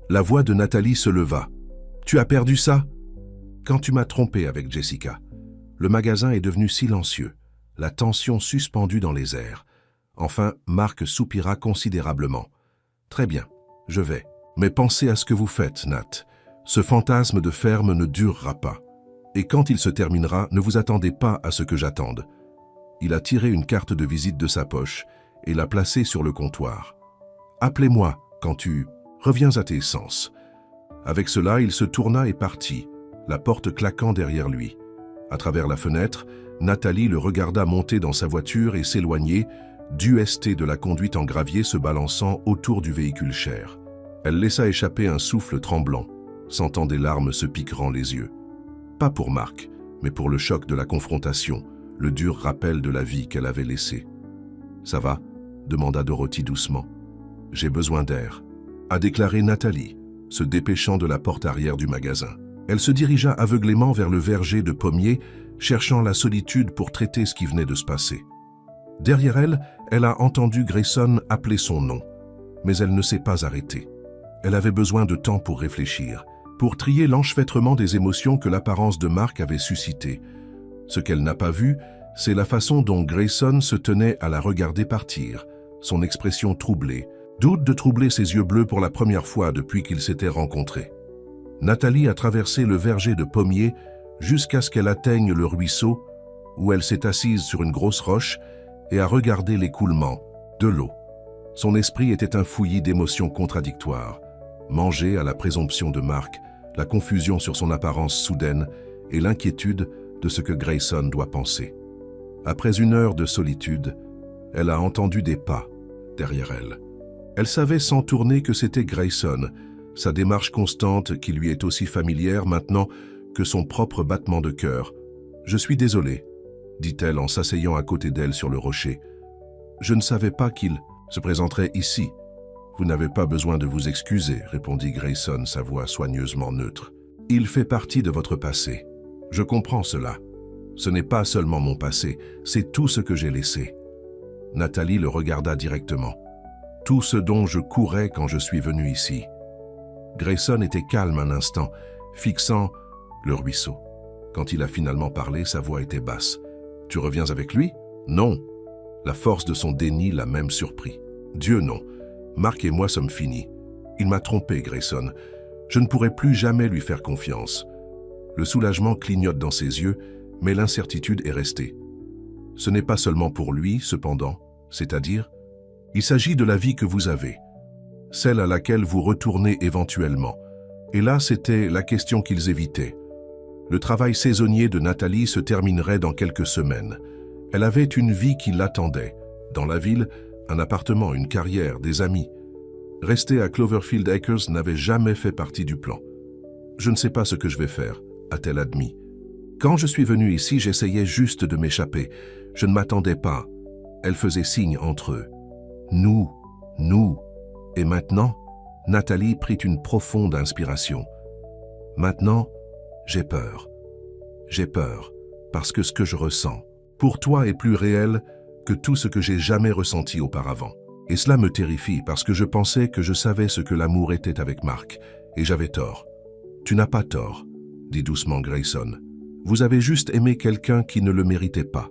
La voix de Nathalie se leva. « Tu as perdu ça? Quand tu m'as trompé avec Jessica. » Le magasin est devenu silencieux, la tension suspendue dans les airs. Enfin, Mark soupira considérablement. « Très bien, je vais. Mais pensez à ce que vous faites, Nat. Ce fantasme de ferme ne durera pas. Et quand il se terminera, ne vous attendez pas à ce que j'attende. » Il a tiré une carte de visite de sa poche et l'a placée sur le comptoir. « Appelez-moi quand tu reviens à tes sens. » Avec cela, il se tourna et partit, la porte claquant derrière lui. À travers la fenêtre, Nathalie le regarda monter dans sa voiture et s'éloigner, d'UST de la conduite en gravier se balançant autour du véhicule cher. Elle laissa échapper un souffle tremblant, sentant des larmes se piquerant les yeux. Pas pour Mark, mais pour le choc de la confrontation, le dur rappel de la vie qu'elle avait laissée. « Ça va ?» demanda Dorothy doucement. « J'ai besoin d'air », a déclaré Nathalie, se dépêchant de la porte arrière du magasin. Elle se dirigea aveuglément vers le verger de pommiers, cherchant la solitude pour traiter ce qui venait de se passer. Derrière elle, elle a entendu Grayson appeler son nom, mais elle ne s'est pas arrêtée. Elle avait besoin de temps pour réfléchir, pour trier l'enchevêtrement des émotions que l'apparence de Mark avait suscitées. Ce qu'elle n'a pas vu, c'est la façon dont Grayson se tenait à la regarder partir, son expression troublée, doute de troubler ses yeux bleus pour la première fois depuis qu'ils s'étaient rencontrés. Nathalie a traversé le verger de pommiers jusqu'à ce qu'elle atteigne le ruisseau, où elle s'est assise sur une grosse roche et a regardé l'écoulement de l'eau. Son esprit était un fouillis d'émotions contradictoires, mangé à la présomption de Mark, la confusion sur son apparence soudaine et l'inquiétude de ce que Grayson doit penser. Après une heure de solitude, elle a entendu des pas derrière elle. Elle savait sans tourner que c'était Grayson, sa démarche constante qui lui est aussi familière maintenant que son propre battement de cœur. « Je suis désolée », dit-elle en s'asseyant à côté d'elle sur le rocher. « Je ne savais pas qu'il se présenterait ici. »« Vous n'avez pas besoin de vous excuser », répondit Grayson, sa voix soigneusement neutre. « Il fait partie de votre passé. Je comprends cela. Ce n'est pas seulement mon passé, c'est tout ce que j'ai laissé. » Nathalie le regarda directement. « Tout ce dont je courais quand je suis venu ici. » Grayson était calme un instant, fixant le ruisseau. Quand il a finalement parlé, sa voix était basse. « Tu reviens avec lui ?»« Non. » La force de son déni l'a même surpris. « Dieu non. Mark et moi sommes finis. Il m'a trompé, Grayson. Je ne pourrai plus jamais lui faire confiance. » Le soulagement clignote dans ses yeux, mais l'incertitude est restée. Ce n'est pas seulement pour lui, cependant, c'est-à-dire, il s'agit de la vie que vous avez, celle à laquelle vous retournez éventuellement. Et là, c'était la question qu'ils évitaient. Le travail saisonnier de Nathalie se terminerait dans quelques semaines. Elle avait une vie qui l'attendait. Dans la ville, un appartement, une carrière, des amis. Rester à Cloverfield Acres n'avait jamais fait partie du plan. « Je ne sais pas ce que je vais faire », a-t-elle admis. « Quand je suis venue ici, j'essayais juste de m'échapper. Je ne m'attendais pas. » Elle faisait signe entre eux. « Nous. » Et maintenant, Nathalie prit une profonde inspiration. « Maintenant, j'ai peur. J'ai peur, parce que ce que je ressens, pour toi, est plus réel que tout ce que j'ai jamais ressenti auparavant. Et cela me terrifie parce que je pensais que je savais ce que l'amour était avec Mark, et j'avais tort. Tu n'as pas tort, dit doucement Grayson. Vous avez juste aimé quelqu'un qui ne le méritait pas.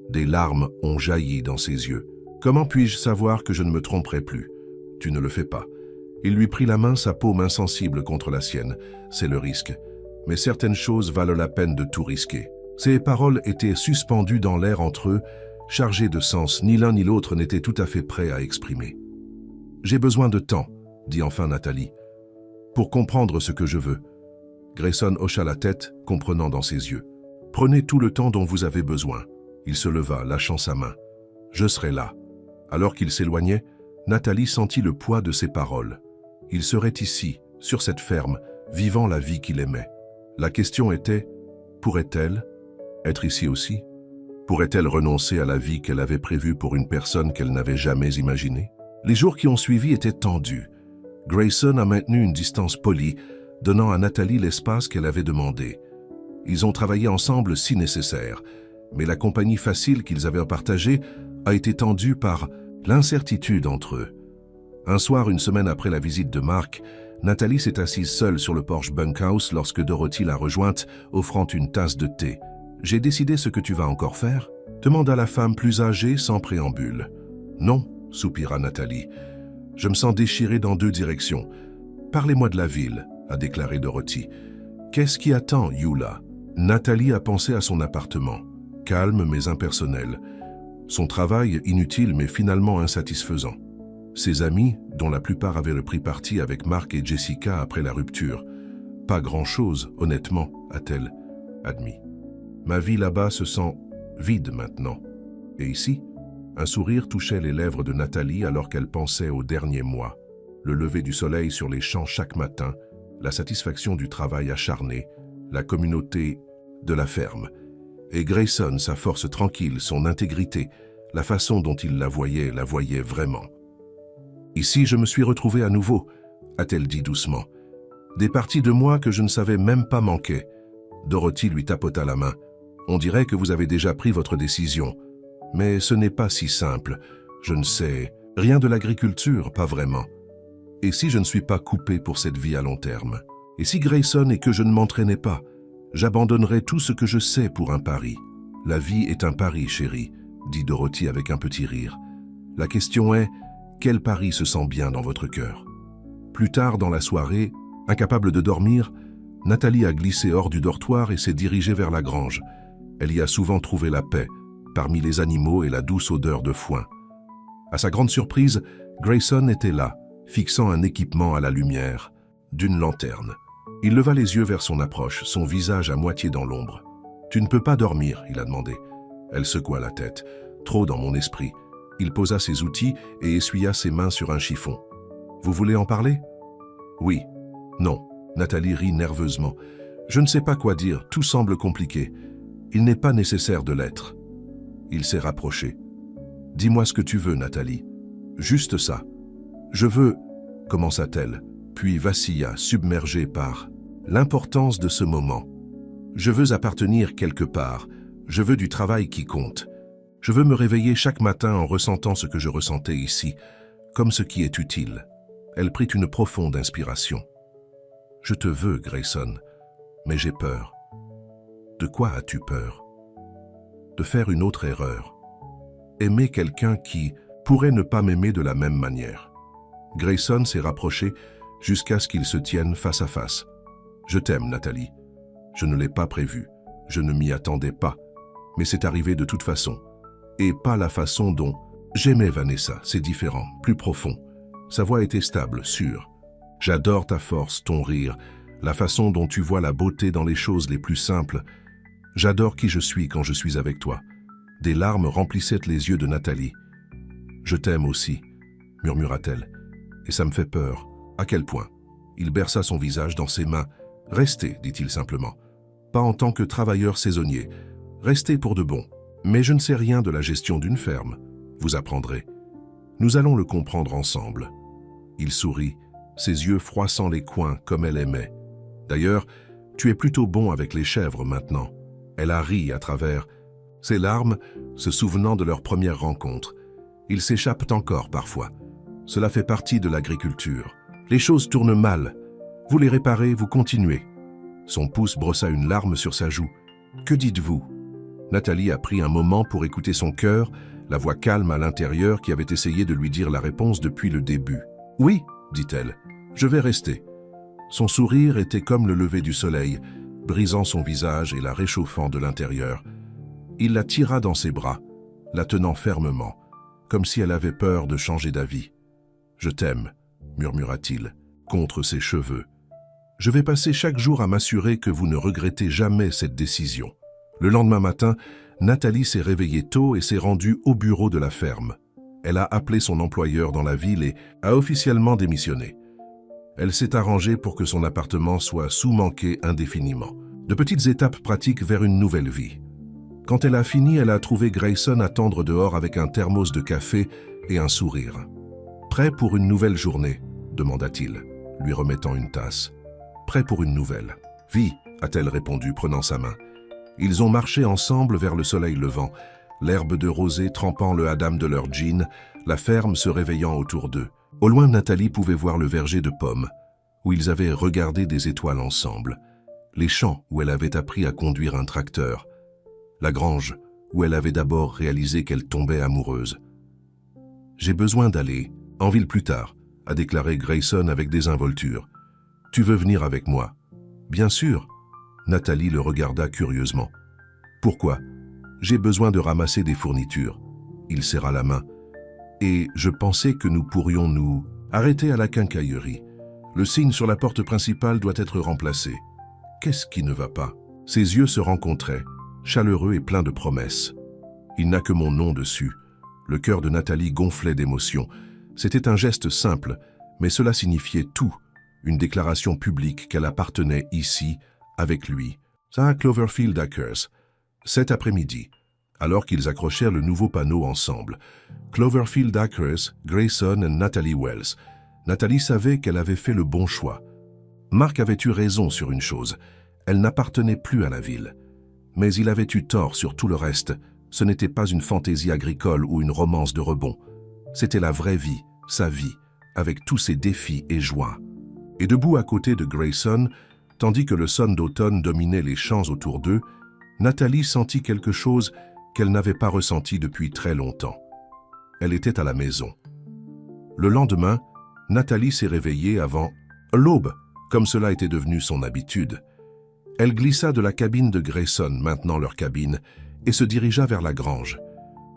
Des larmes ont jailli dans ses yeux. Comment puis-je savoir que je ne me tromperai plus? Tu ne le fais pas. Il lui prit la main, sa paume insensible contre la sienne. C'est le risque. Mais certaines choses valent la peine de tout risquer. Ces paroles étaient suspendues dans l'air entre eux, chargées de sens, ni l'un ni l'autre n'était tout à fait prêt à exprimer. « J'ai besoin de temps, » dit enfin Nathalie, « pour comprendre ce que je veux. » Grayson hocha la tête, comprenant dans ses yeux. « Prenez tout le temps dont vous avez besoin. » Il se leva, lâchant sa main. « Je serai là. » Alors qu'il s'éloignait, Nathalie sentit le poids de ses paroles. Il serait ici, sur cette ferme, vivant la vie qu'il aimait. La question était, pourrait-elle être ici aussi? Pourrait-elle renoncer à la vie qu'elle avait prévue pour une personne qu'elle n'avait jamais imaginée? Les jours qui ont suivi étaient tendus. Grayson a maintenu une distance polie, donnant à Nathalie l'espace qu'elle avait demandé. Ils ont travaillé ensemble si nécessaire, mais la compagnie facile qu'ils avaient partagée a été tendue par l'incertitude entre eux. Un soir, une semaine après la visite de Mark, Nathalie s'est assise seule sur le porche bunkhouse lorsque Dorothy l'a rejointe, offrant une tasse de thé. « J'ai décidé ce que tu vas encore faire ?» demanda la femme plus âgée sans préambule. « Non, » soupira Nathalie. « Je me sens déchirée dans deux directions. Parlez-moi de la ville, » a déclaré Dorothy. « Qu'est-ce qui attend Eula ?» Nathalie a pensé à son appartement, calme mais impersonnel. Son travail inutile mais finalement insatisfaisant. Ses amis, dont la plupart avaient repris parti avec Mark et Jessica après la rupture. « Pas grand-chose, honnêtement, » a-t-elle admis. « Ma vie là-bas se sent vide maintenant. Et ici ?» Un sourire touchait les lèvres de Nathalie alors qu'elle pensait aux derniers mois. Le lever du soleil sur les champs chaque matin, la satisfaction du travail acharné, la communauté de la ferme. Et Grayson, sa force tranquille, son intégrité, la façon dont il la voyait vraiment. « Ici, je me suis retrouvée à nouveau, » a-t-elle dit doucement. « Des parties de moi que je ne savais même pas manquer. » Dorothy lui tapota la main. « On dirait que vous avez déjà pris votre décision. Mais ce n'est pas si simple. Je ne sais rien de l'agriculture, pas vraiment. Et si je ne suis pas coupé pour cette vie à long terme? Et si Grayson et que je ne m'entraînais pas? J'abandonnerais tout ce que je sais pour un pari. La vie est un pari, chérie, dit Dorothy avec un petit rire. La question est, quel pari se sent bien dans votre cœur? Plus tard dans la soirée, incapable de dormir, Nathalie a glissé hors du dortoir et s'est dirigée vers la grange. Elle y a souvent trouvé la paix, parmi les animaux et la douce odeur de foin. À sa grande surprise, Grayson était là, fixant un équipement à la lumière d'une lanterne. Il leva les yeux vers son approche, son visage à moitié dans l'ombre. « Tu ne peux pas dormir ?» il a demandé. Elle secoua la tête. « Trop dans mon esprit. » Il posa ses outils et essuya ses mains sur un chiffon. « Vous voulez en parler ?»« Oui. »« Non. » Nathalie rit nerveusement. « Je ne sais pas quoi dire, tout semble compliqué. Il n'est pas nécessaire de l'être. » Il s'est rapproché. « Dis-moi ce que tu veux, Nathalie. Juste ça. »« Je veux... » commença-t-elle, puis vacilla, submergée par l'importance de ce moment. « Je veux appartenir quelque part. Je veux du travail qui compte. Je veux me réveiller chaque matin en ressentant ce que je ressentais ici, comme ce qui est utile. » Elle prit une profonde inspiration. « Je te veux, Grayson, mais j'ai peur. » « De quoi as-tu peur? » « De faire une autre erreur. Aimer quelqu'un qui pourrait ne pas m'aimer de la même manière. » Grayson s'est rapproché jusqu'à ce qu'ils se tiennent face à face. « Je t'aime, Nathalie. Je ne l'ai pas prévu. Je ne m'y attendais pas. Mais c'est arrivé de toute façon. Et pas la façon dont j'aimais Vanessa. C'est différent, plus profond. Sa voix était stable, sûre. J'adore ta force, ton rire, la façon dont tu vois la beauté dans les choses les plus simples. J'adore qui je suis quand je suis avec toi. » Des larmes remplissaient les yeux de Nathalie. « Je t'aime aussi, » murmura-t-elle. « Et ça me fait peur. À quel point ?» Il berça son visage dans ses mains. « Restez, dit-il simplement. Pas en tant que travailleur saisonnier. Restez pour de bon. Mais je ne sais rien de la gestion d'une ferme. Vous apprendrez. Nous allons le comprendre ensemble. » Il sourit, ses yeux froissant les coins comme elle aimait. « D'ailleurs, tu es plutôt bon avec les chèvres maintenant. » Elle a ri à travers ses larmes, se souvenant de leur première rencontre. Ils s'échappent encore parfois. Cela fait partie de l'agriculture. Les choses tournent mal. Vous les réparez, vous continuez. » Son pouce brossa une larme sur sa joue. « Que dites-vous » Nathalie a pris un moment pour écouter son cœur, la voix calme à l'intérieur qui avait essayé de lui dire la réponse depuis le début. « Oui, dit-elle, je vais rester. » Son sourire était comme le lever du soleil, brisant son visage et la réchauffant de l'intérieur. Il la tira dans ses bras, la tenant fermement, comme si elle avait peur de changer d'avis. « Je t'aime, » murmura-t-il, contre ses cheveux. « Je vais passer chaque jour à m'assurer que vous ne regrettez jamais cette décision. » Le lendemain matin, Nathalie s'est réveillée tôt et s'est rendue au bureau de la ferme. Elle a appelé son employeur dans la ville et a officiellement démissionné. Elle s'est arrangée pour que son appartement soit sous-manqué indéfiniment. De petites étapes pratiques vers une nouvelle vie. Quand elle a fini, elle a trouvé Grayson attendre dehors avec un thermos de café et un sourire. « Prêt pour une nouvelle journée ?» demanda-t-il, lui remettant une tasse. « Prêt pour une nouvelle. »« Oui » a-t-elle répondu, prenant sa main. Ils ont marché ensemble vers le soleil levant, l'herbe de rosée trempant le hadam de leur jean, la ferme se réveillant autour d'eux. Au loin, Nathalie pouvait voir le verger de pommes, où ils avaient regardé des étoiles ensemble, les champs où elle avait appris à conduire un tracteur, la grange où elle avait d'abord réalisé qu'elle tombait amoureuse. « J'ai besoin d'aller, en ville plus tard », a déclaré Grayson avec désinvolture. « Tu veux venir avec moi ?»« Bien sûr. » Nathalie le regarda curieusement. « Pourquoi ? J'ai besoin de ramasser des fournitures. » Il serra la main. « Et je pensais que nous pourrions nous arrêter à la quincaillerie. Le signe sur la porte principale doit être remplacé. Qu'est-ce qui ne va pas ?» Ses yeux se rencontraient, chaleureux et pleins de promesses. « Il n'a que mon nom dessus. » Le cœur de Nathalie gonflait d'émotion. C'était un geste simple, mais cela signifiait tout, une déclaration publique qu'elle appartenait ici, avec lui, à Cloverfield Acres, cet après-midi, alors qu'ils accrochèrent le nouveau panneau ensemble. Cloverfield Acres, Grayson et Nathalie Wells. Nathalie savait qu'elle avait fait le bon choix. Mark avait eu raison sur une chose, elle n'appartenait plus à la ville. Mais il avait eu tort sur tout le reste, ce n'était pas une fantaisie agricole ou une romance de rebond. C'était la vraie vie, sa vie, avec tous ses défis et joies. Et debout à côté de Grayson, tandis que le sun d'automne dominait les champs autour d'eux, Nathalie sentit quelque chose qu'elle n'avait pas ressenti depuis très longtemps. Elle était à la maison. Le lendemain, Nathalie s'est réveillée avant l'aube, comme cela était devenu son habitude. Elle glissa de la cabine de Grayson, maintenant leur cabine, et se dirigea vers la grange.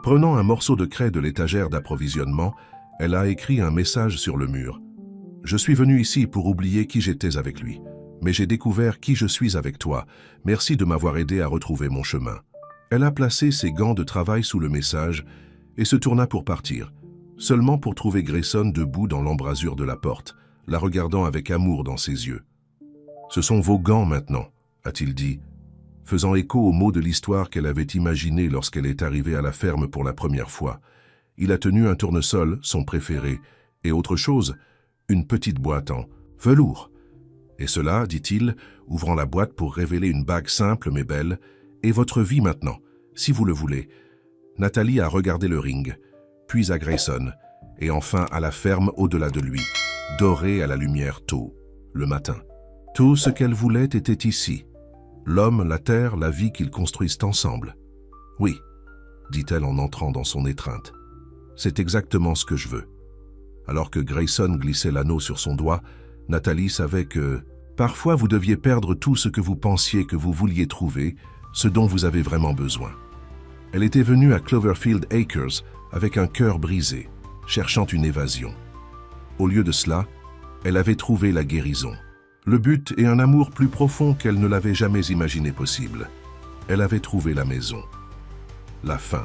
Prenant un morceau de craie de l'étagère d'approvisionnement, elle a écrit un message sur le mur. « Je suis venue ici pour oublier qui j'étais avec lui. Mais j'ai découvert qui je suis avec toi. Merci de m'avoir aidé à retrouver mon chemin. » Elle a placé ses gants de travail sous le message et se tourna pour partir, seulement pour trouver Grayson debout dans l'embrasure de la porte, la regardant avec amour dans ses yeux. « Ce sont vos gants maintenant », a-t-il dit, faisant écho aux mots de l'histoire qu'elle avait imaginé lorsqu'elle est arrivée à la ferme pour la première fois. Il a tenu un tournesol, son préféré, et autre chose, une petite boîte en velours. « Et cela, dit-il, ouvrant la boîte pour révéler une bague simple mais belle, est votre vie maintenant, si vous le voulez. » Nathalie a regardé le ring, puis à Grayson, et enfin à la ferme au-delà de lui, dorée à la lumière tôt, le matin. Tout ce qu'elle voulait était ici. L'homme, la terre, la vie qu'ils construisent ensemble. « Oui, » dit-elle en entrant dans son étreinte. « C'est exactement ce que je veux. » Alors que Grayson glissait l'anneau sur son doigt, Nathalie savait que parfois vous deviez perdre tout ce que vous pensiez que vous vouliez trouver, ce dont vous avez vraiment besoin. Elle était venue à Cloverfield Acres avec un cœur brisé, cherchant une évasion. Au lieu de cela, elle avait trouvé la guérison, le but et un amour plus profond qu'elle ne l'avait jamais imaginé possible. Elle avait trouvé la maison. La fin.